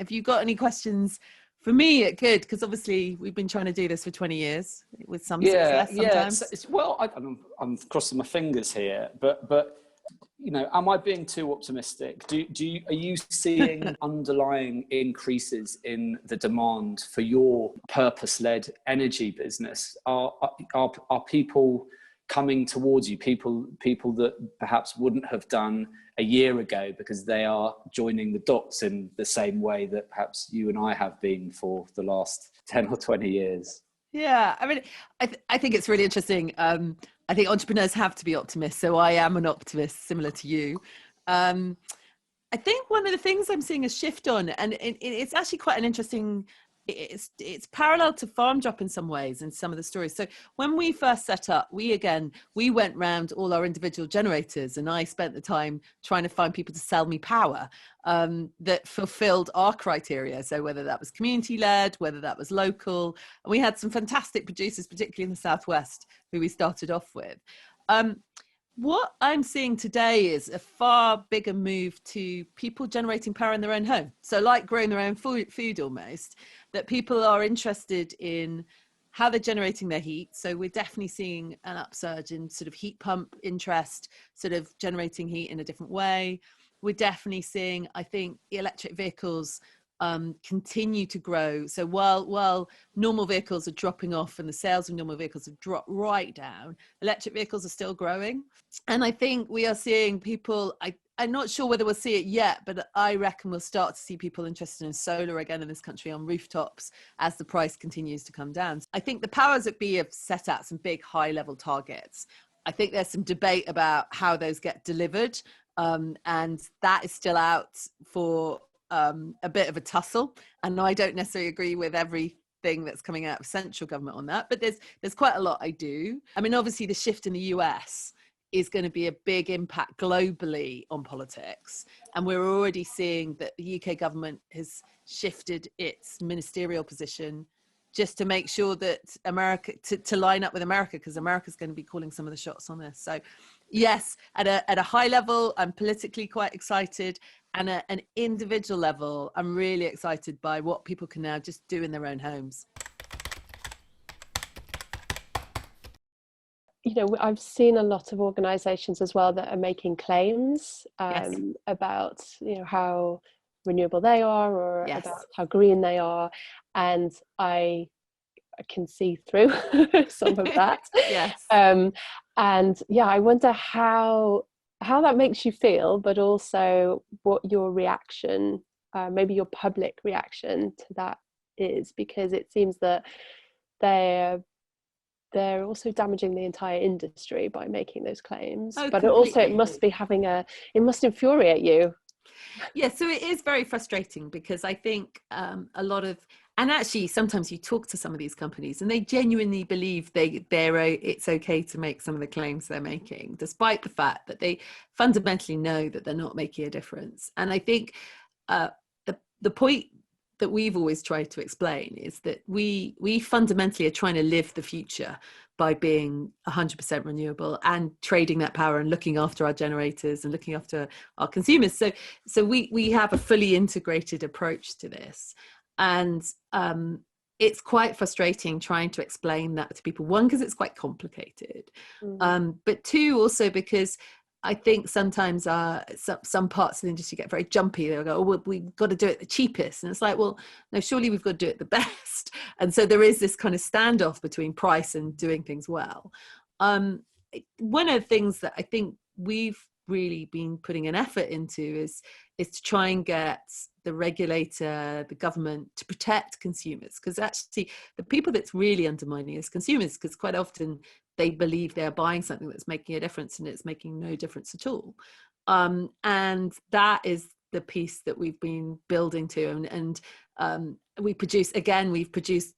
Have you got any questions for me? It could, because obviously we've been trying to do this for 20 years with some success sometimes. Well, I'm crossing my fingers here, but am I being too optimistic? Are you seeing underlying increases in the demand for your purpose-led energy business? Are people coming towards you, people that perhaps wouldn't have done a year ago, because they are joining the dots in the same way that perhaps you and I have been for the last 10 or 20 years? Yeah, I mean, I think it's really interesting. I think entrepreneurs have to be optimists. So I am an optimist, similar to you. I think one of the things I'm seeing a shift on, and it's actually quite an interesting, it's parallel to Farm Drop in some ways in some of the stories. So when we first set up, we went round all our individual generators, and I spent the time trying to find people to sell me power that fulfilled our criteria. So whether that was community led, whether that was local, and we had some fantastic producers, particularly in the Southwest, who we started off with. What I'm seeing today is a far bigger move to people generating power in their own home. So like growing their own food almost, that people are interested in how they're generating their heat. So we're definitely seeing an upsurge in sort of heat pump interest, sort of generating heat in a different way. We're definitely seeing, I think, electric vehicles continue to grow. So while normal vehicles are dropping off and the sales of normal vehicles have dropped right down, electric vehicles are still growing. And I think we are seeing people, I'm not sure whether we'll see it yet, but I reckon we'll start to see people interested in solar again in this country on rooftops as the price continues to come down. I think the powers that be have set out some big high level targets. I think there's some debate about how those get delivered. And that is still out for a bit of a tussle, and I don't necessarily agree with everything that's coming out of central government on that, but there's quite a lot I do. I mean, obviously the shift in the US is going to be a big impact globally on politics, and we're already seeing that the UK government has shifted its ministerial position just to make sure that America, to line up with America, because America's going to be calling some of the shots on this. So yes, at a high level, I'm politically quite excited, and at an individual level, I'm really excited by what people can now just do in their own homes. I've seen a lot of organizations as well that are making claims about, how renewable they are, or about how green they are. And I can see through some of that. And I wonder how that makes you feel, but also what your reaction, maybe your public reaction to that is, because it seems that they're also damaging the entire industry by making those claims. But also it must infuriate you. Yeah, so it is very frustrating, because I think a lot of, and actually sometimes you talk to some of these companies and they genuinely believe it's okay to make some of the claims they're making, despite the fact that they fundamentally know that they're not making a difference. And I think the point that we've always tried to explain is that we fundamentally are trying to live the future by being 100% renewable and trading that power and looking after our generators and looking after our consumers. So we have a fully integrated approach to this. And it's quite frustrating trying to explain that to people. One, because it's quite complicated. But two, also because I think sometimes some parts of the industry get very jumpy. They'll go, well, we've got to do it the cheapest. And it's like, well, no, surely we've got to do it the best. And so there is this kind of standoff between price and doing things well. One of the things that I think we've really been putting an effort into is to try and get the regulator, the government, to protect consumers, because actually the people that's really undermining is consumers, because quite often they believe they're buying something that's making a difference and it's making no difference at all. And that is the piece that we've been building to, and we've produced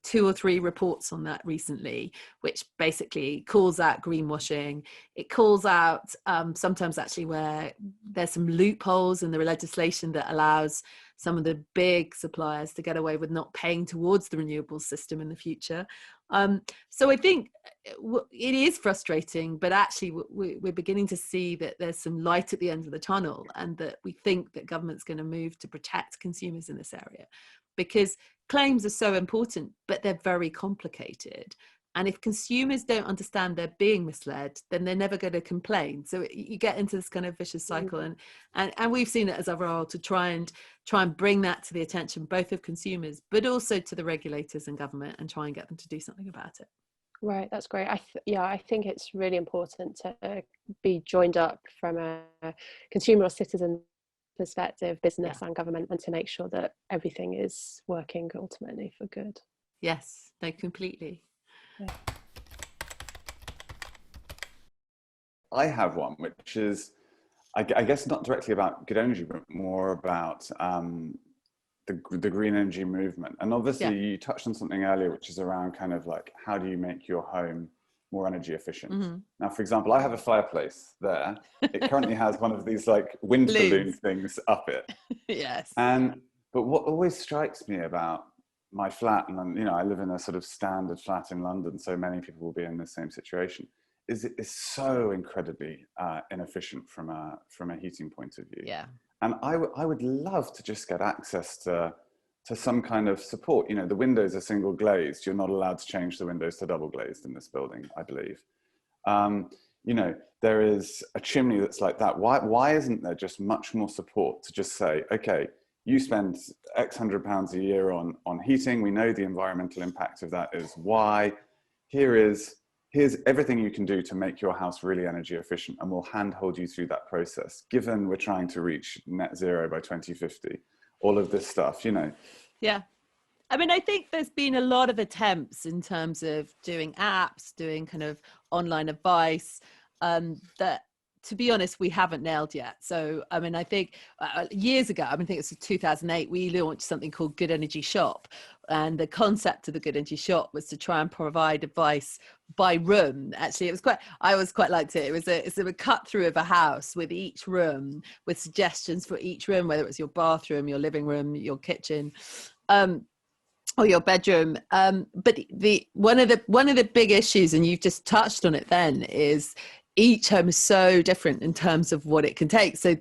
2 or 3 reports on that recently, which basically calls out greenwashing. It calls out sometimes actually where there's some loopholes in the legislation that allows some of the big suppliers to get away with not paying towards the renewable system in the future. So I think it is frustrating, but actually we're beginning to see that there's some light at the end of the tunnel, and that we think that government's going to move to protect consumers in this area, because claims are so important, but they're very complicated. And if consumers don't understand they're being misled, then they're never going to complain. So you get into this kind of vicious cycle, and we've seen it as a role to try and bring that to the attention both of consumers, but also to the regulators and government, and try and get them to do something about it. Right, that's great. I think it's really important to be joined up from a consumer or citizen perspective, business and government, and to make sure that everything is working ultimately for good. Yes, no, completely. Yeah. I have one, which is, I guess, not directly about good energy, but more about the green energy movement. And obviously you touched on something earlier, which is around kind of like, how do you make your home more energy efficient? Mm-hmm. Now, for example, I have a fireplace there. It currently has one of these like wind balloon things up it. Yes. But what always strikes me about my flat, and you know, I live in a sort of standard flat in London, so many people will be in the same situation, is it is so incredibly inefficient from a heating point of view. Yeah. And I would love to just get access to some kind of support. You know, the windows are single glazed. You're not allowed to change the windows to double glazed in this building, I believe. You know, there is a chimney that's like that. Why isn't there just much more support to just say, okay, you spend X £100 a year on heating. We know the environmental impact of that is Y. Here's everything you can do to make your house really energy efficient, and we'll handhold you through that process, given we're trying to reach net zero by 2050, all of this stuff, you know. Yeah. I mean, I think there's been a lot of attempts in terms of doing apps, doing kind of online advice, that, to be honest, we haven't nailed yet. So, I mean, I think years ago, I think it was 2008, we launched something called Good Energy Shop. And the concept of the Good Energy Shop was to try and provide advice by room. Actually, I always quite liked it. It's a cut through of a house with each room, with suggestions for each room, whether it was your bathroom, your living room, your kitchen, or your bedroom. But one of the big issues, and you've just touched on it then, is each home is so different in terms of what it can take. So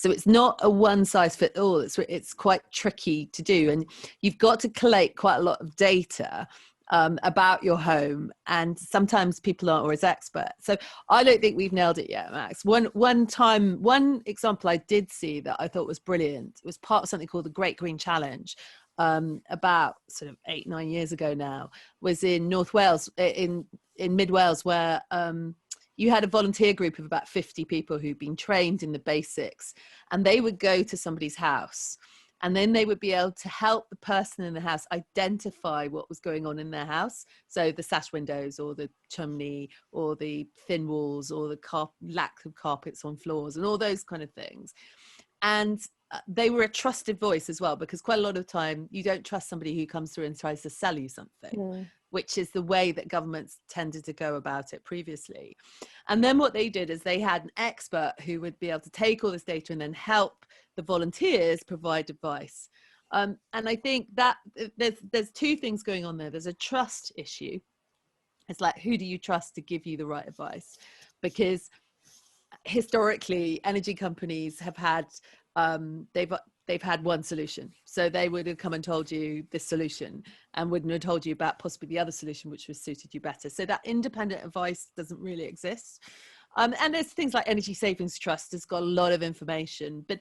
it's not a one size fit all. It's quite tricky to do. And you've got to collate quite a lot of data about your home. And sometimes people aren't always expert. So I don't think we've nailed it yet, Max. One example I did see that I thought was brilliant, it was part of something called the Great Green Challenge, about sort of 8-9 years ago now, was in North Wales, in mid Wales, where you had a volunteer group of about 50 people who'd been trained in the basics, and they would go to somebody's house, and then they would be able to help the person in the house identify what was going on in their house. So the sash windows, or the chimney, or the thin walls, or the lack of carpets on floors, and all those kind of things. And they were a trusted voice as well, because quite a lot of time you don't trust somebody who comes through and tries to sell you something, which is the way that governments tended to go about it previously. And then what they did is they had an expert who would be able to take all this data and then help the volunteers provide advice. And I think that there's two things going on there. There's a trust issue. It's like, who do you trust to give you the right advice? Because historically, energy companies have had, they've had one solution. So they would have come and told you this solution, and wouldn't have told you about possibly the other solution, which was suited you better. So that independent advice doesn't really exist. And there's things like Energy Savings Trust has got a lot of information, but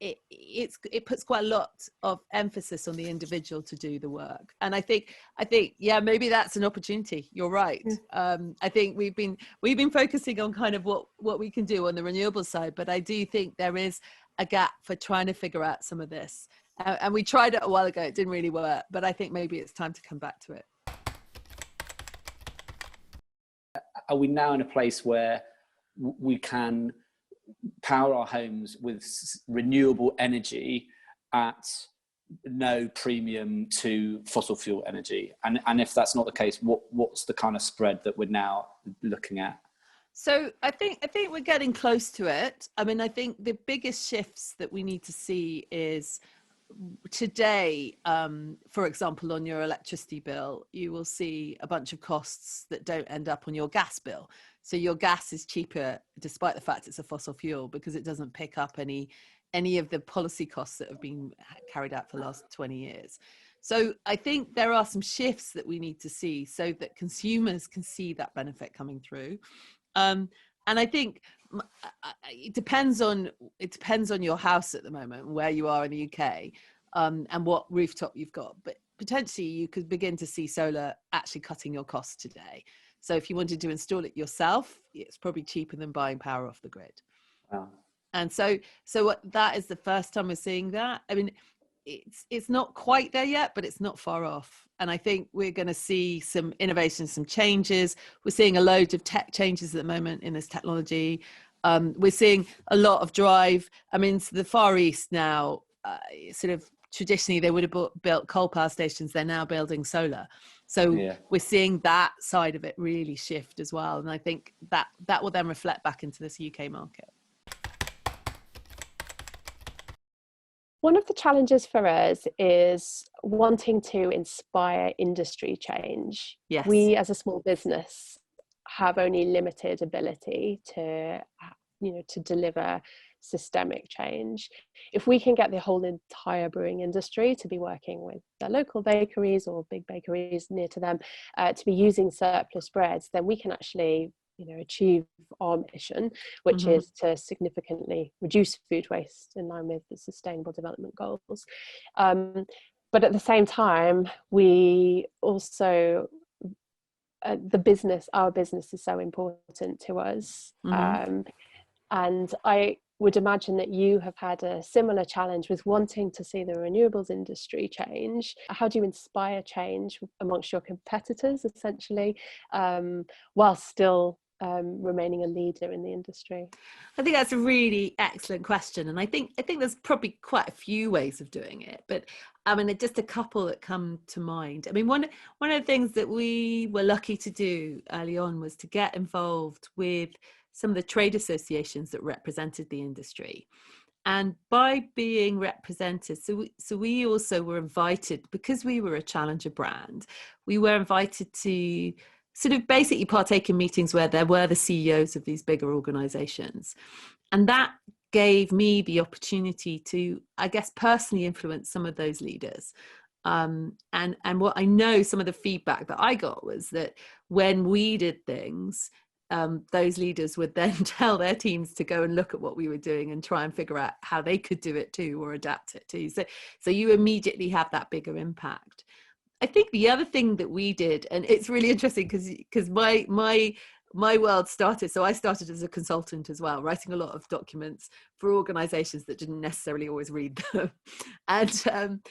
it puts quite a lot of emphasis on the individual to do the work. And I think, yeah, maybe that's an opportunity. You're right. I think we've been focusing on kind of what we can do on the renewable side, but I do think there is a gap for trying to figure out some of this. And we tried it a while ago, it didn't really work, but I think maybe it's time to come back to it. Are we now in a place where we can power our homes with renewable energy at no premium to fossil fuel energy? And if that's not the case, what's the kind of spread that we're now looking at? So I think we're getting close to it. I mean, I think the biggest shifts that we need to see is today, for example, on your electricity bill, you will see a bunch of costs that don't end up on your gas bill. So your gas is cheaper despite the fact it's a fossil fuel, because it doesn't pick up any of the policy costs that have been carried out for the last 20 years. So I think there are some shifts that we need to see so that consumers can see that benefit coming through. And I think it depends on your house at the moment, where you are in the UK, and what rooftop you've got. But potentially you could begin to see solar actually cutting your costs today. So if you wanted to install it yourself, it's probably cheaper than buying power off the grid. Wow. And so that is the first time we're seeing that. I mean, it's not quite there yet, but it's not far off. And I think we're going to see some innovations, some changes. We're seeing a load of tech changes at the moment in this technology. We're seeing a lot of drive. I mean, to the Far East now, sort of traditionally they would have built coal power stations. They're now building solar. So we're seeing that side of it really shift as well. And I think that will then reflect back into this UK market. One of the challenges for us is wanting to inspire industry change. Yes. We as a small business have only limited ability to, to deliver systemic change. If we can get the whole entire brewing industry to be working with their local bakeries or big bakeries near to them, to be using surplus breads, then we can actually achieve our mission, which is to significantly reduce food waste in line with the Sustainable Development Goals. But at the same time, we also, our business is so important to us. And I would imagine that you have had a similar challenge with wanting to see the renewables industry change. How do you inspire change amongst your competitors, essentially, while still remaining a leader in the industry? I think that's a really excellent question, and I think there's probably quite a few ways of doing it, but I mean, just a couple that come to mind. I mean, one of the things that we were lucky to do early on was to get involved with some of the trade associations that represented the industry. And by being represented, so we also were invited, because we were a challenger brand, we were invited to sort of basically partake in meetings where there were the CEOs of these bigger organizations. And that gave me the opportunity to, I guess, personally influence some of those leaders. And what I know, some of the feedback that I got was that when we did things, those leaders would then tell their teams to go and look at what we were doing and try and figure out how they could do it too, or adapt it too. So you immediately have that bigger impact. I think the other thing that we did, and it's really interesting because my world started, so I started as a consultant as well, writing a lot of documents for organizations that didn't necessarily always read them. And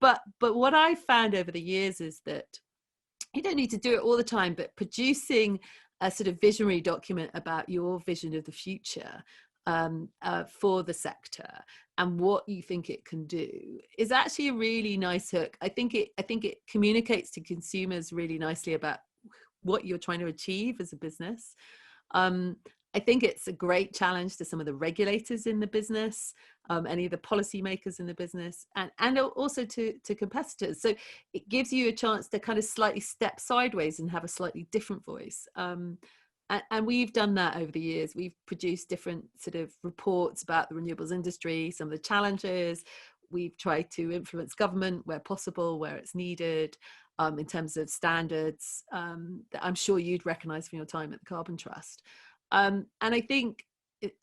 but what I found over the years is that you don't need to do it all the time, but producing a sort of visionary document about your vision of the future for the sector and what you think it can do is actually a really nice hook. I think it communicates to consumers really nicely about what you're trying to achieve as a business. I think it's a great challenge to some of the regulators in the business, any of the policymakers in the business, and also to competitors. So it gives you a chance to kind of slightly step sideways and have a slightly different voice. And we've done that over the years. We've produced different sort of reports about the renewables industry, some of the challenges. We've tried to influence government where possible, where it's needed, in terms of standards that I'm sure you'd recognise from your time at the Carbon Trust. And I think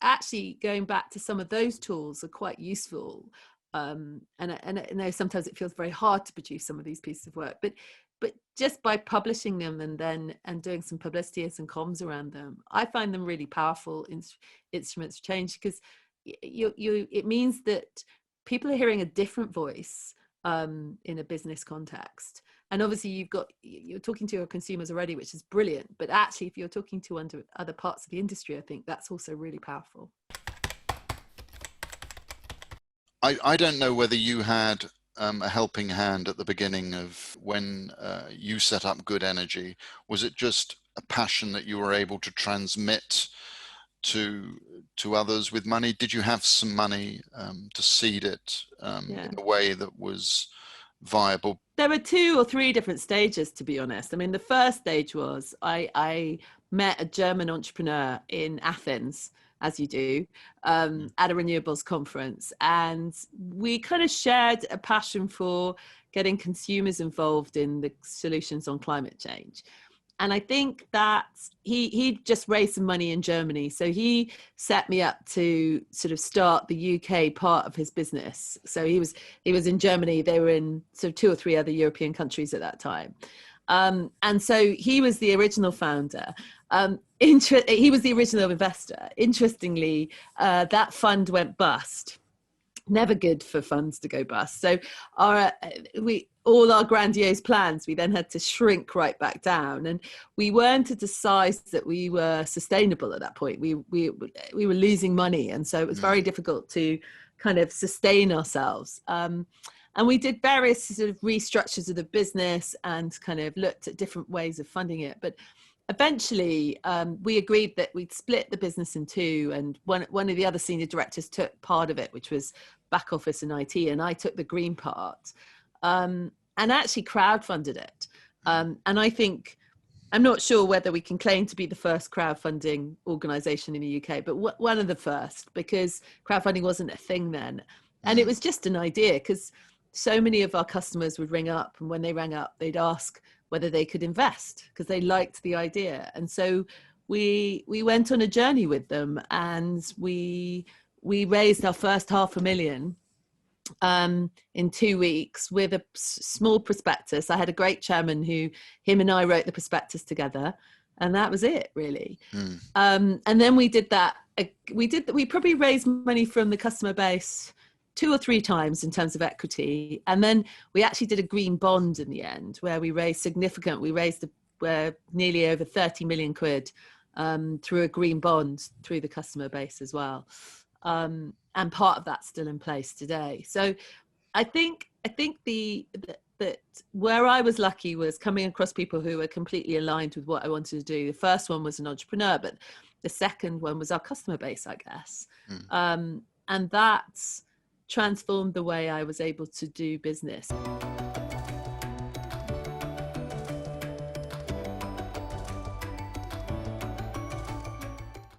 actually going back to some of those tools are quite useful. And I know sometimes it feels very hard to produce some of these pieces of work, but just by publishing them and doing some publicity and some comms around them, I find them really powerful instruments of change, because it means that people are hearing a different voice in a business context. And obviously you're talking to your consumers already, which is brilliant, but actually if you're talking to other parts of the industry, I think that's also really powerful. I don't know whether you had a helping hand at the beginning of when you set up Good Energy. Was it just a passion that you were able to transmit to others with money? Did you have some money to seed it in a way that was viable? There were 2 or 3 different stages, to be honest. I mean, the first stage was I met a German entrepreneur in Athens, as you do, at a renewables conference. And we kind of shared a passion for getting consumers involved in the solutions on climate change. And I think that he just raised some money in Germany. So he set me up to sort of start the UK part of his business. So he was in Germany. They were in sort of 2 or 3 other European countries at that time. And so he was the original founder. He was the original investor. Interestingly, that fund went bust. Never good for funds to go bust. So all our grandiose plans, we then had to shrink right back down, and we weren't at a size that we were sustainable at that point. We were losing money, and so it was very difficult to kind of sustain ourselves. And we did various sort of restructures of the business and kind of looked at different ways of funding it. But eventually, we agreed that we'd split the business in 2, and one of the other senior directors took part of it, which was back office and IT, and I took the green part, and actually crowdfunded it. And I think, I'm not sure whether we can claim to be the first crowdfunding organisation in the UK, but one of the first, because crowdfunding wasn't a thing then. And it was just an idea, because so many of our customers would ring up, and when they rang up, they'd ask whether they could invest because they liked the idea. And so we went on a journey with them, and we raised our first $500,000 in 2 weeks with a small prospectus. I had a great chairman him and I wrote the prospectus together, and that was it, really. And then we did that. We probably raised money from the customer base 2 or 3 times in terms of equity. And then we actually did a green bond in the end, where we raised nearly over 30 million quid through a green bond through the customer base as well. And part of that's still in place today. So I think that where I was lucky was coming across people who were completely aligned with what I wanted to do. The first one was an entrepreneur, but the second one was our customer base, I guess. And that's transformed the way I was able to do business.